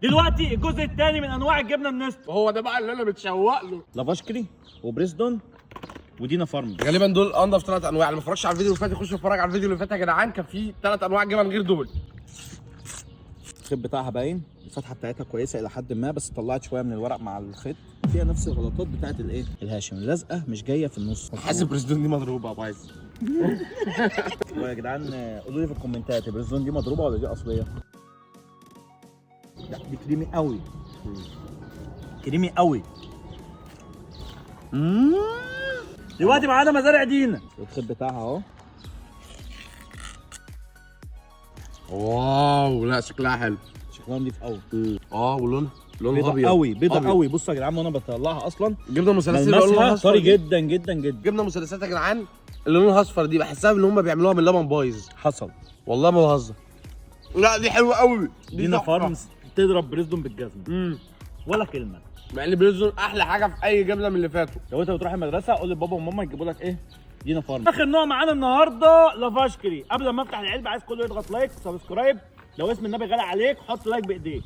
دلوقتي الجزء الثاني من انواع الجبنه النستو. هو ده بقى اللي انا متشوق له. لافاشكري وبريسدون ودينا فارم. غالبا دول انضف 3 انواع. اللي ما اتفرجش على الفيديو اللي فات يخش يتفرج على الفيديو اللي فات يا جدعان، كان فيه 3 انواع جبن غير دول. الخيط بتاعها باين، الفتحه بتاعتها كويسه الى حد ما، بس طلعت شويه من الورق مع الخيط، فيها نفس الغلطات بتاعت الايه الهاشم، اللزقه مش جايه في النص. حاسس بريزدون دي مضروبه يا بايظ. يا جدعان قولوا لي في الكومنتات البريزدون دي مضروبه ولا دي اصليه؟ لا دي كريمي قوي، كريمي قوي. دلوقتي معانا مزارع دينا، الخيط بتاعها اهو. واو، لا شكلها حلو. شكلها نضيف قوي. ولونها بيضة ابيض قوي، بيضة أبيض. قوي. بصوا يا جدعان وانا بطلعها اصلا جبنه مثلثات اللي ملمسها لونها طري اصفر دي. جدا جدا جدا. جبنه مثلثات يا جدعان اللي لونها اصفر دي، بحسها ان هم بيعملوها من لبن بايظ. حصل. والله ما بهزر. لا دي حلوه قوي. دينا تحفة. فارمز تضرب بريزدون بالجزمه. ولا كلمه. مع ان بريزون احلى حاجه في اي جبنه من اللي فاتوا. لو انت بتروح المدرسه قول لبابا وماما يجيبوا لك ايه؟ دينا فارم. اخر نوع معانا النهارده لافاشكري. قبل ما افتح العلبه عايز كله يضغط لايك سبسكرايب. لو اسم النبي غالي عليك حط لايك بايديك.